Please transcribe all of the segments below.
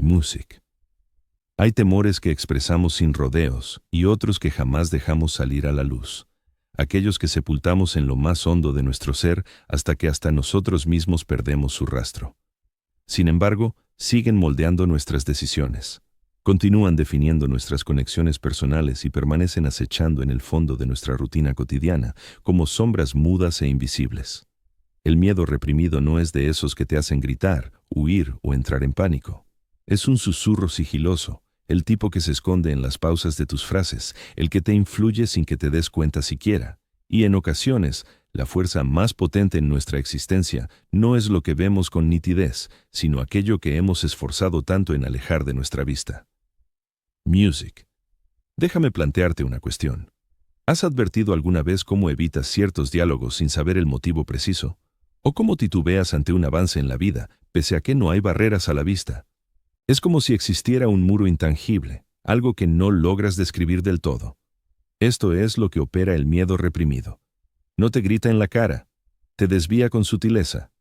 Music. Hay temores que expresamos sin rodeos y otros que jamás dejamos salir a la luz. Aquellos que sepultamos en lo más hondo de nuestro ser hasta que hasta nosotros mismos perdemos su rastro. Sin embargo, siguen moldeando nuestras decisiones. Continúan definiendo nuestras conexiones personales y permanecen acechando en el fondo de nuestra rutina cotidiana como sombras mudas e invisibles. El miedo reprimido no es de esos que te hacen gritar, huir o entrar en pánico. Es un susurro sigiloso, el tipo que se esconde en las pausas de tus frases, el que te influye sin que te des cuenta siquiera. Y en ocasiones, la fuerza más potente en nuestra existencia no es lo que vemos con nitidez, sino aquello que hemos esforzado tanto en alejar de nuestra vista. Music. Déjame plantearte una cuestión. ¿Has advertido alguna vez cómo evitas ciertos diálogos sin saber el motivo preciso? ¿O cómo titubeas ante un avance en la vida, pese a que no hay barreras a la vista? Es como si existiera un muro intangible, algo que no logras describir del todo. Esto es lo que opera el miedo reprimido. No te grita en la cara, te desvía con sutileza,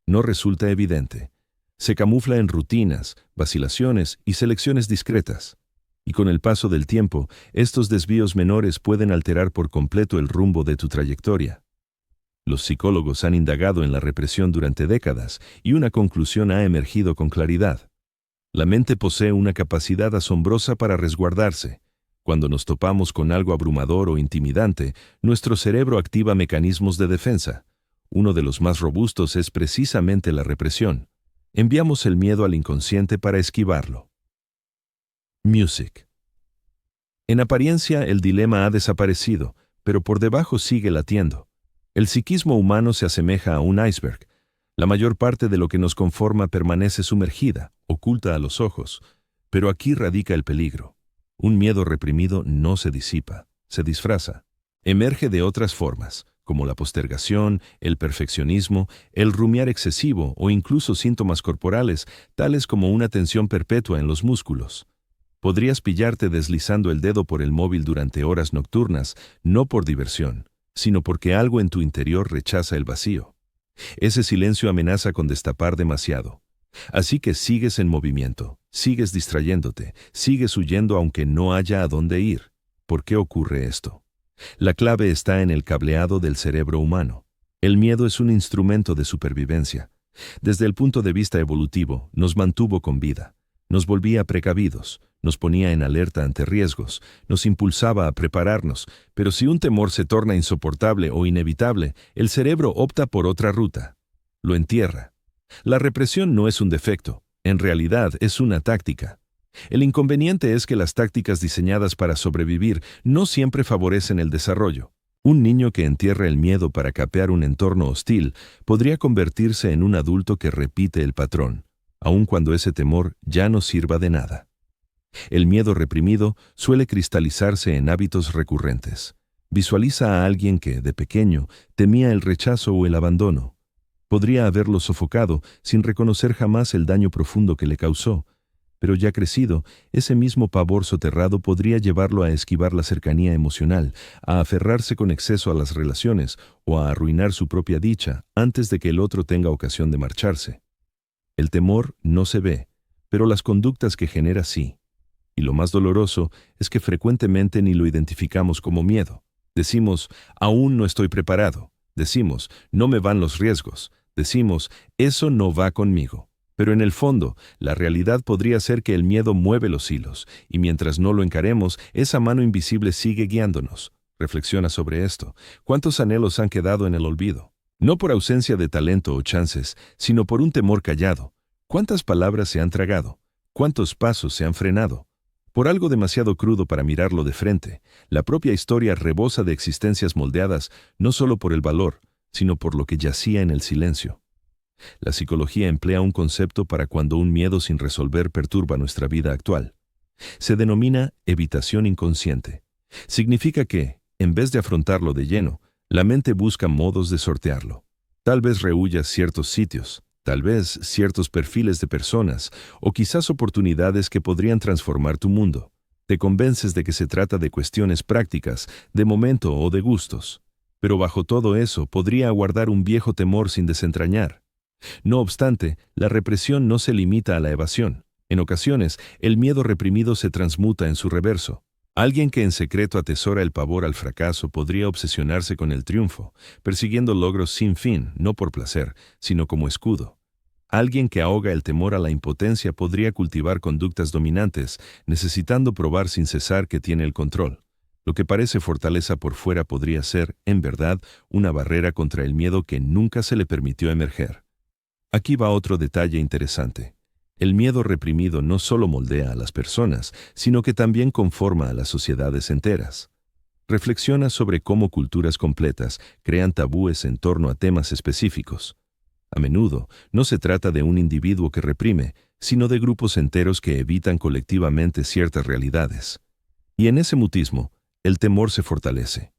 no resulta evidente. Se camufla en rutinas, vacilaciones y selecciones discretas. Y con el paso del tiempo, estos desvíos menores pueden alterar por completo el rumbo de tu trayectoria. Los psicólogos han indagado en la represión durante décadas y una conclusión ha emergido con claridad. La mente posee una capacidad asombrosa para resguardarse. Cuando nos topamos con algo abrumador o intimidante, nuestro cerebro activa mecanismos de defensa. Uno de los más robustos es precisamente la represión. Enviamos el miedo al inconsciente para esquivarlo. Music. En apariencia, el dilema ha desaparecido, pero por debajo sigue latiendo. El psiquismo humano se asemeja a un iceberg. La mayor parte de lo que nos conforma permanece sumergida, oculta a los ojos. Pero aquí radica el peligro. Un miedo reprimido no se disipa, se disfraza. Emerge de otras formas, como la postergación, el perfeccionismo, el rumiar excesivo o incluso síntomas corporales, tales como una tensión perpetua en los músculos. Podrías pillarte deslizando el dedo por el móvil durante horas nocturnas, no por diversión, sino porque algo en tu interior rechaza el vacío. Ese silencio amenaza con destapar demasiado. Así que sigues en movimiento, sigues distrayéndote, sigues huyendo aunque no haya a dónde ir. ¿Por qué ocurre esto? La clave está en el cableado del cerebro humano. El miedo es un instrumento de supervivencia. Desde el punto de vista evolutivo, nos mantuvo con vida. Nos volvía precavidos, nos ponía en alerta ante riesgos, nos impulsaba a prepararnos, pero si un temor se torna insoportable o inevitable, el cerebro opta por otra ruta. Lo entierra. La represión no es un defecto, en realidad es una táctica. El inconveniente es que las tácticas diseñadas para sobrevivir no siempre favorecen el desarrollo. Un niño que entierra el miedo para capear un entorno hostil podría convertirse en un adulto que repite el patrón, aun cuando ese temor ya no sirva de nada. El miedo reprimido suele cristalizarse en hábitos recurrentes. Visualiza a alguien que, de pequeño, temía el rechazo o el abandono. Podría haberlo sofocado sin reconocer jamás el daño profundo que le causó, pero ya crecido, ese mismo pavor soterrado podría llevarlo a esquivar la cercanía emocional, a aferrarse con exceso a las relaciones o a arruinar su propia dicha antes de que el otro tenga ocasión de marcharse. El temor no se ve, pero las conductas que genera sí. Y lo más doloroso es que frecuentemente ni lo identificamos como miedo. Decimos, aún no estoy preparado. Decimos, no me van los riesgos. Decimos, eso no va conmigo. Pero en el fondo, la realidad podría ser que el miedo mueve los hilos, y mientras no lo encaremos, esa mano invisible sigue guiándonos. Reflexiona sobre esto. ¿Cuántos anhelos han quedado en el olvido? No por ausencia de talento o chances, sino por un temor callado. ¿Cuántas palabras se han tragado? ¿Cuántos pasos se han frenado? Por algo demasiado crudo para mirarlo de frente, la propia historia rebosa de existencias moldeadas no solo por el valor, sino por lo que yacía en el silencio. La psicología emplea un concepto para cuando un miedo sin resolver perturba nuestra vida actual. Se denomina evitación inconsciente. Significa que, en vez de afrontarlo de lleno, la mente busca modos de sortearlo. Tal vez rehuyas ciertos sitios, tal vez ciertos perfiles de personas, o quizás oportunidades que podrían transformar tu mundo. Te convences de que se trata de cuestiones prácticas, de momento o de gustos. Pero bajo todo eso podría aguardar un viejo temor sin desentrañar. No obstante, la represión no se limita a la evasión. En ocasiones, el miedo reprimido se transmuta en su reverso. Alguien que en secreto atesora el pavor al fracaso podría obsesionarse con el triunfo, persiguiendo logros sin fin, no por placer, sino como escudo. Alguien que ahoga el temor a la impotencia podría cultivar conductas dominantes, necesitando probar sin cesar que tiene el control. Lo que parece fortaleza por fuera podría ser, en verdad, una barrera contra el miedo que nunca se le permitió emerger. Aquí va otro detalle interesante. El miedo reprimido no solo moldea a las personas, sino que también conforma a las sociedades enteras. Reflexiona sobre cómo culturas completas crean tabúes en torno a temas específicos. A menudo, no se trata de un individuo que reprime, sino de grupos enteros que evitan colectivamente ciertas realidades. Y en ese mutismo, el temor se fortalece.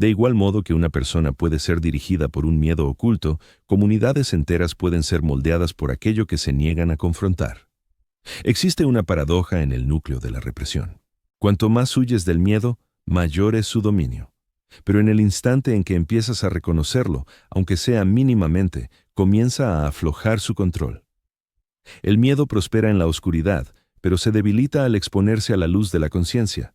De igual modo que una persona puede ser dirigida por un miedo oculto, comunidades enteras pueden ser moldeadas por aquello que se niegan a confrontar. Existe una paradoja en el núcleo de la represión. Cuanto más huyes del miedo, mayor es su dominio. Pero en el instante en que empiezas a reconocerlo, aunque sea mínimamente, comienza a aflojar su control. El miedo prospera en la oscuridad, pero se debilita al exponerse a la luz de la conciencia.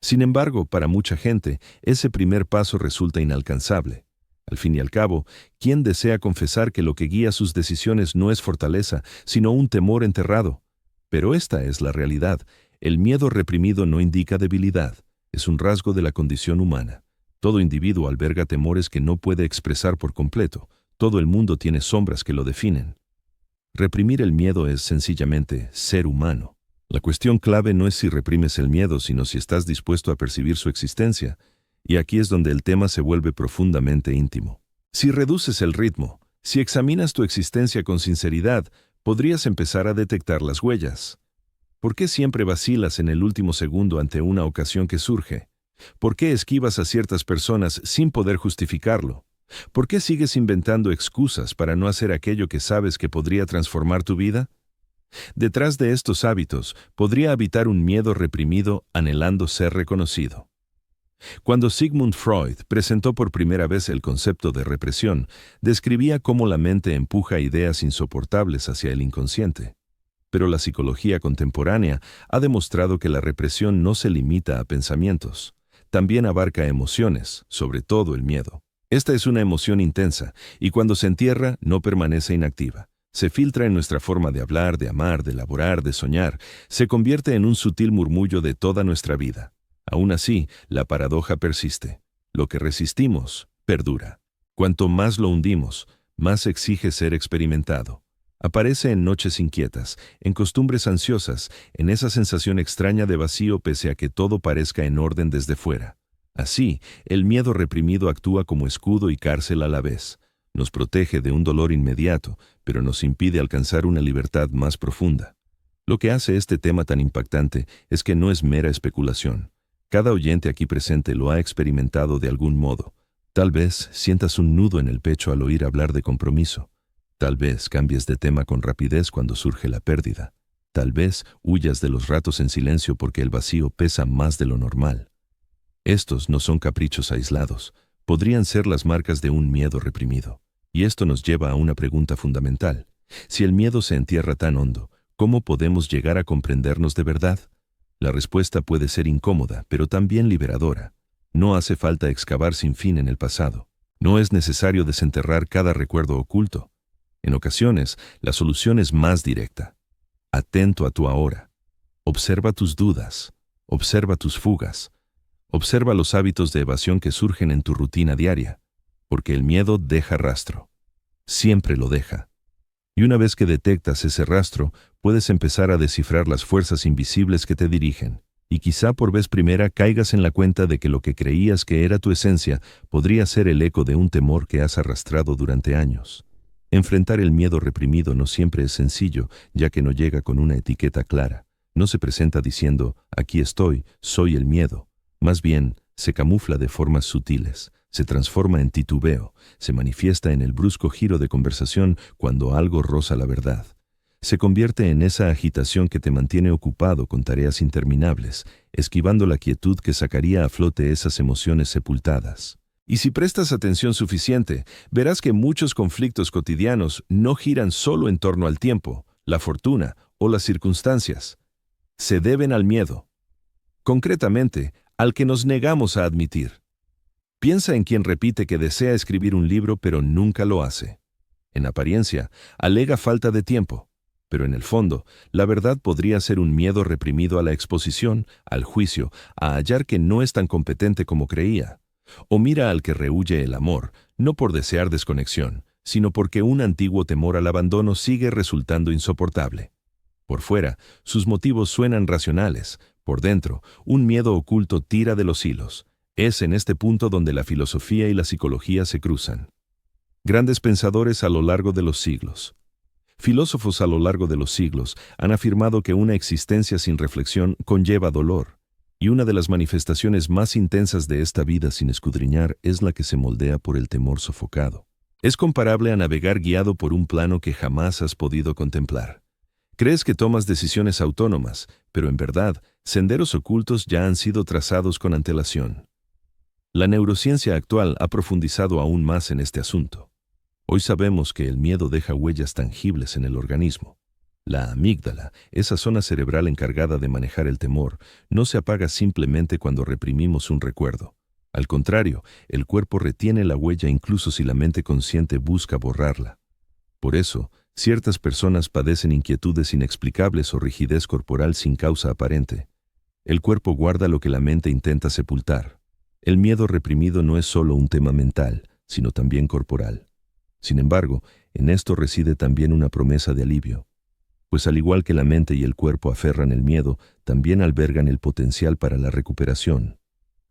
Sin embargo, para mucha gente, ese primer paso resulta inalcanzable. Al fin y al cabo, ¿quién desea confesar que lo que guía sus decisiones no es fortaleza, sino un temor enterrado? Pero esta es la realidad. El miedo reprimido no indica debilidad, es un rasgo de la condición humana. Todo individuo alberga temores que no puede expresar por completo. Todo el mundo tiene sombras que lo definen. Reprimir el miedo es sencillamente ser humano. La cuestión clave no es si reprimes el miedo, sino si estás dispuesto a percibir su existencia. Y aquí es donde el tema se vuelve profundamente íntimo. Si reduces el ritmo, si examinas tu existencia con sinceridad, podrías empezar a detectar las huellas. ¿Por qué siempre vacilas en el último segundo ante una ocasión que surge? ¿Por qué esquivas a ciertas personas sin poder justificarlo? ¿Por qué sigues inventando excusas para no hacer aquello que sabes que podría transformar tu vida? Detrás de estos hábitos podría habitar un miedo reprimido anhelando ser reconocido. Cuando Sigmund Freud presentó por primera vez el concepto de represión, describía cómo la mente empuja ideas insoportables hacia el inconsciente. Pero la psicología contemporánea ha demostrado que la represión no se limita a pensamientos. También abarca emociones, sobre todo el miedo. Esta es una emoción intensa, y cuando se entierra, no permanece inactiva. Se filtra en nuestra forma de hablar, de amar, de laborar, de soñar. Se convierte en un sutil murmullo de toda nuestra vida. Aún así, la paradoja persiste. Lo que resistimos, perdura. Cuanto más lo hundimos, más exige ser experimentado. Aparece en noches inquietas, en costumbres ansiosas, en esa sensación extraña de vacío pese a que todo parezca en orden desde fuera. Así, el miedo reprimido actúa como escudo y cárcel a la vez. Nos protege de un dolor inmediato, pero nos impide alcanzar una libertad más profunda. Lo que hace este tema tan impactante es que no es mera especulación. Cada oyente aquí presente lo ha experimentado de algún modo. Tal vez sientas un nudo en el pecho al oír hablar de compromiso. Tal vez cambies de tema con rapidez cuando surge la pérdida. Tal vez huyas de los ratos en silencio porque el vacío pesa más de lo normal. Estos no son caprichos aislados. Podrían ser las marcas de un miedo reprimido. Y esto nos lleva a una pregunta fundamental. Si el miedo se entierra tan hondo, ¿cómo podemos llegar a comprendernos de verdad? La respuesta puede ser incómoda, pero también liberadora. No hace falta excavar sin fin en el pasado. No es necesario desenterrar cada recuerdo oculto. En ocasiones, la solución es más directa. Atento a tu ahora. Observa tus dudas. Observa tus fugas. Observa los hábitos de evasión que surgen en tu rutina diaria. Porque el miedo deja rastro. Siempre lo deja. Y una vez que detectas ese rastro, puedes empezar a descifrar las fuerzas invisibles que te dirigen. Y quizá por vez primera caigas en la cuenta de que lo que creías que era tu esencia podría ser el eco de un temor que has arrastrado durante años. Enfrentar el miedo reprimido no siempre es sencillo, ya que no llega con una etiqueta clara. No se presenta diciendo, aquí estoy, soy el miedo. Más bien, se camufla de formas sutiles. Se transforma en titubeo, se manifiesta en el brusco giro de conversación cuando algo roza la verdad. Se convierte en esa agitación que te mantiene ocupado con tareas interminables, esquivando la quietud que sacaría a flote esas emociones sepultadas. Y si prestas atención suficiente, verás que muchos conflictos cotidianos no giran solo en torno al tiempo, la fortuna o las circunstancias. Se deben al miedo. Concretamente, al que nos negamos a admitir. Piensa en quien repite que desea escribir un libro pero nunca lo hace. En apariencia, alega falta de tiempo, pero en el fondo, la verdad podría ser un miedo reprimido a la exposición, al juicio, a hallar que no es tan competente como creía. O mira al que rehúye el amor, no por desear desconexión, sino porque un antiguo temor al abandono sigue resultando insoportable. Por fuera, sus motivos suenan racionales. Por dentro, un miedo oculto tira de los hilos. Es en este punto donde la filosofía y la psicología se cruzan. Grandes pensadores a lo largo de los siglos. Filósofos a lo largo de los siglos han afirmado que una existencia sin reflexión conlleva dolor, y una de las manifestaciones más intensas de esta vida sin escudriñar es la que se moldea por el temor sofocado. Es comparable a navegar guiado por un plano que jamás has podido contemplar. Crees que tomas decisiones autónomas, pero en verdad, senderos ocultos ya han sido trazados con antelación. La neurociencia actual ha profundizado aún más en este asunto. Hoy sabemos que el miedo deja huellas tangibles en el organismo. La amígdala, esa zona cerebral encargada de manejar el temor, no se apaga simplemente cuando reprimimos un recuerdo. Al contrario, el cuerpo retiene la huella incluso si la mente consciente busca borrarla. Por eso, ciertas personas padecen inquietudes inexplicables o rigidez corporal sin causa aparente. El cuerpo guarda lo que la mente intenta sepultar. El miedo reprimido no es solo un tema mental, sino también corporal. Sin embargo, en esto reside también una promesa de alivio. Pues al igual que la mente y el cuerpo aferran el miedo, también albergan el potencial para la recuperación.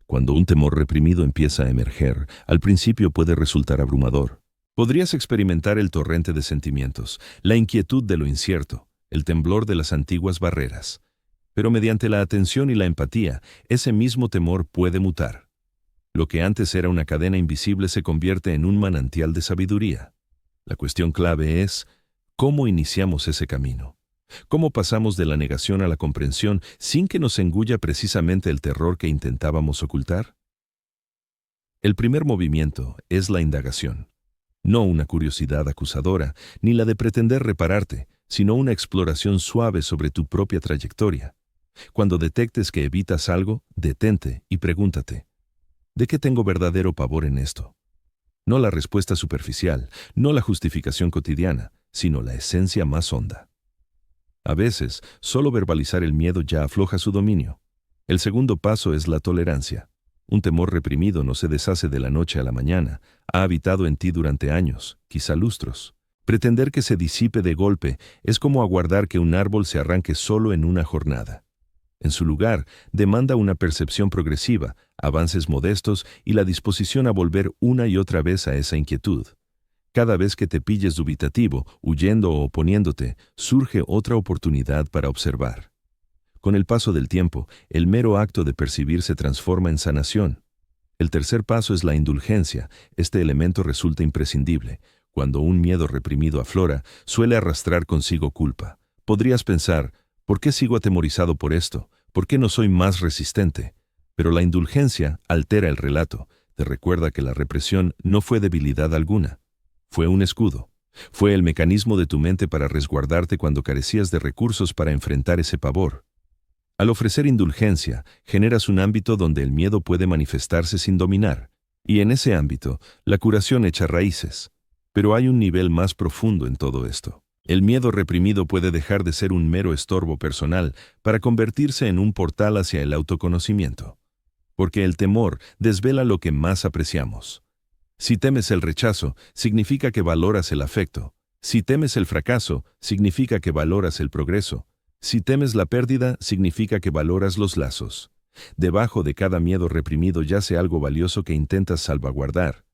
Cuando un temor reprimido empieza a emerger, al principio puede resultar abrumador. Podrías experimentar el torrente de sentimientos, la inquietud de lo incierto, el temblor de las antiguas barreras. Pero mediante la atención y la empatía, ese mismo temor puede mutar. Lo que antes era una cadena invisible se convierte en un manantial de sabiduría. La cuestión clave es, ¿cómo iniciamos ese camino? ¿Cómo pasamos de la negación a la comprensión sin que nos engulla precisamente el terror que intentábamos ocultar? El primer movimiento es la indagación. No una curiosidad acusadora, ni la de pretender repararte, sino una exploración suave sobre tu propia trayectoria. Cuando detectes que evitas algo, detente y pregúntate, ¿de qué tengo verdadero pavor en esto? No la respuesta superficial, no la justificación cotidiana, sino la esencia más honda. A veces, solo verbalizar el miedo ya afloja su dominio. El segundo paso es la tolerancia. Un temor reprimido no se deshace de la noche a la mañana, ha habitado en ti durante años, quizá lustros. Pretender que se disipe de golpe es como aguardar que un árbol se arranque solo en una jornada. En su lugar, demanda una percepción progresiva, avances modestos y la disposición a volver una y otra vez a esa inquietud. Cada vez que te pilles dubitativo, huyendo o oponiéndote, surge otra oportunidad para observar. Con el paso del tiempo, el mero acto de percibir se transforma en sanación. El tercer paso es la indulgencia. Este elemento resulta imprescindible. Cuando un miedo reprimido aflora, suele arrastrar consigo culpa. Podrías pensar, ¿por qué sigo atemorizado por esto? ¿Por qué no soy más resistente? Pero la indulgencia altera el relato. Te recuerda que la represión no fue debilidad alguna. Fue un escudo. Fue el mecanismo de tu mente para resguardarte cuando carecías de recursos para enfrentar ese pavor. Al ofrecer indulgencia, generas un ámbito donde el miedo puede manifestarse sin dominar, y en ese ámbito, la curación echa raíces. Pero hay un nivel más profundo en todo esto. El miedo reprimido puede dejar de ser un mero estorbo personal para convertirse en un portal hacia el autoconocimiento. Porque el temor desvela lo que más apreciamos. Si temes el rechazo, significa que valoras el afecto. Si temes el fracaso, significa que valoras el progreso. Si temes la pérdida, significa que valoras los lazos. Debajo de cada miedo reprimido yace algo valioso que intentas salvaguardar.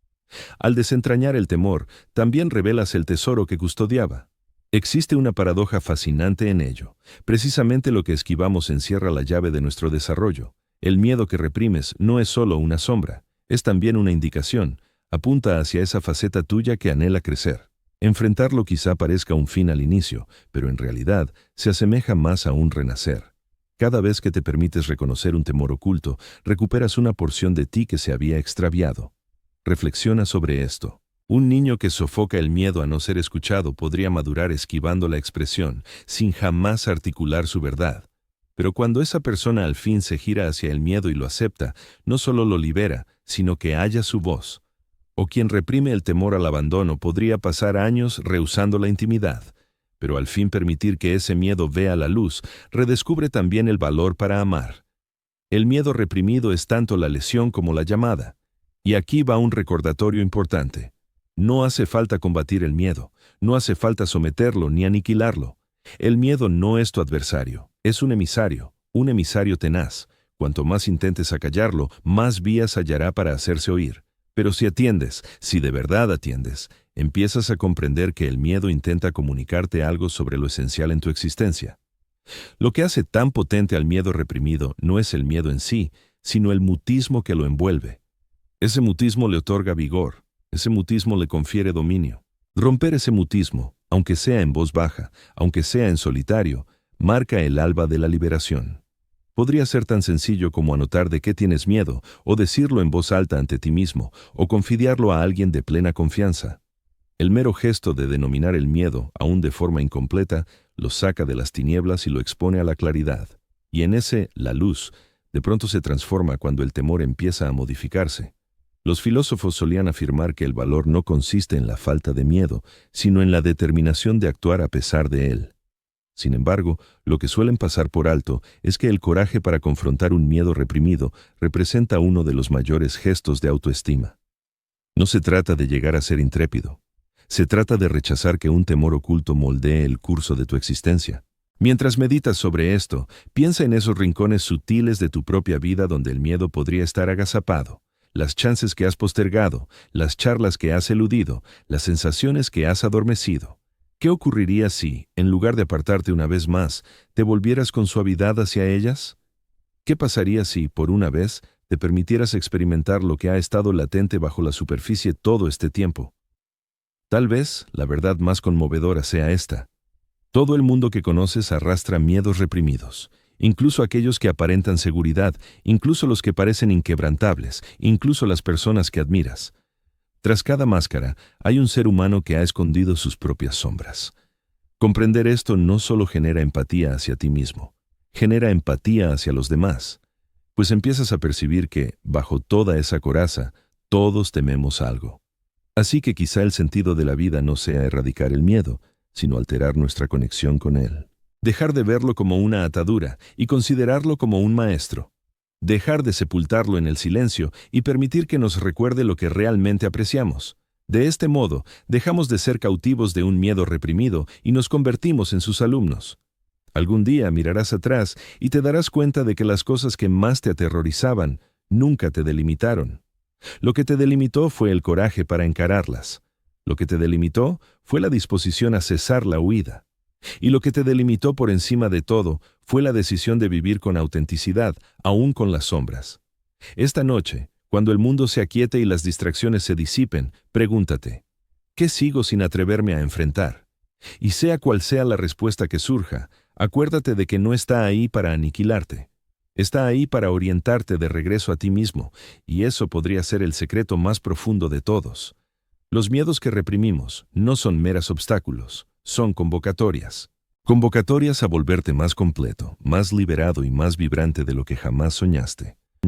Al desentrañar el temor, también revelas el tesoro que custodiaba. Existe una paradoja fascinante en ello. Precisamente lo que esquivamos encierra la llave de nuestro desarrollo. El miedo que reprimes no es solo una sombra, es también una indicación. Apunta hacia esa faceta tuya que anhela crecer. Enfrentarlo quizá parezca un fin al inicio, pero en realidad se asemeja más a un renacer. Cada vez que te permites reconocer un temor oculto, recuperas una porción de ti que se había extraviado. Reflexiona sobre esto. Un niño que sofoca el miedo a no ser escuchado podría madurar esquivando la expresión, sin jamás articular su verdad. Pero cuando esa persona al fin se gira hacia el miedo y lo acepta, no solo lo libera, sino que halla su voz. O quien reprime el temor al abandono podría pasar años rehusando la intimidad, pero al fin permitir que ese miedo vea la luz, redescubre también el valor para amar. El miedo reprimido es tanto la lesión como la llamada. Y aquí va un recordatorio importante. No hace falta combatir el miedo, no hace falta someterlo ni aniquilarlo. El miedo no es tu adversario, es un emisario tenaz. Cuanto más intentes acallarlo, más vías hallará para hacerse oír. Pero si atiendes, si de verdad atiendes, empiezas a comprender que el miedo intenta comunicarte algo sobre lo esencial en tu existencia. Lo que hace tan potente al miedo reprimido no es el miedo en sí, sino el mutismo que lo envuelve. Ese mutismo le otorga vigor, ese mutismo le confiere dominio. Romper ese mutismo, aunque sea en voz baja, aunque sea en solitario, marca el alba de la liberación. Podría ser tan sencillo como anotar de qué tienes miedo, o decirlo en voz alta ante ti mismo, o confidiarlo a alguien de plena confianza. El mero gesto de denominar el miedo, aún de forma incompleta, lo saca de las tinieblas y lo expone a la claridad. Y en ese, la luz, de pronto se transforma cuando el temor empieza a modificarse. Los filósofos solían afirmar que el valor no consiste en la falta de miedo, sino en la determinación de actuar a pesar de él. Sin embargo, lo que suelen pasar por alto es que el coraje para confrontar un miedo reprimido representa uno de los mayores gestos de autoestima. No se trata de llegar a ser intrépido. Se trata de rechazar que un temor oculto moldee el curso de tu existencia. Mientras meditas sobre esto, piensa en esos rincones sutiles de tu propia vida donde el miedo podría estar agazapado, las chances que has postergado, las charlas que has eludido, las sensaciones que has adormecido. ¿Qué ocurriría si, en lugar de apartarte una vez más, te volvieras con suavidad hacia ellas? ¿Qué pasaría si, por una vez, te permitieras experimentar lo que ha estado latente bajo la superficie todo este tiempo? Tal vez la verdad más conmovedora sea esta. Todo el mundo que conoces arrastra miedos reprimidos, incluso aquellos que aparentan seguridad, incluso los que parecen inquebrantables, incluso las personas que admiras. Tras cada máscara, hay un ser humano que ha escondido sus propias sombras. Comprender esto no solo genera empatía hacia ti mismo, genera empatía hacia los demás, pues empiezas a percibir que, bajo toda esa coraza, todos tememos algo. Así que quizá el sentido de la vida no sea erradicar el miedo, sino alterar nuestra conexión con él. Dejar de verlo como una atadura y considerarlo como un maestro. Dejar de sepultarlo en el silencio y permitir que nos recuerde lo que realmente apreciamos. De este modo, dejamos de ser cautivos de un miedo reprimido y nos convertimos en sus alumnos. Algún día mirarás atrás y te darás cuenta de que las cosas que más te aterrorizaban nunca te delimitaron. Lo que te delimitó fue el coraje para encararlas. Lo que te delimitó fue la disposición a cesar la huida. Y lo que te delimitó por encima de todo fue la decisión de vivir con autenticidad, aún con las sombras. Esta noche, cuando el mundo se aquiete y las distracciones se disipen, pregúntate, ¿qué sigo sin atreverme a enfrentar? Y sea cual sea la respuesta que surja, acuérdate de que no está ahí para aniquilarte. Está ahí para orientarte de regreso a ti mismo, y eso podría ser el secreto más profundo de todos. Los miedos que reprimimos no son meros obstáculos, son convocatorias. Convocatorias a volverte más completo, más liberado y más vibrante de lo que jamás soñaste.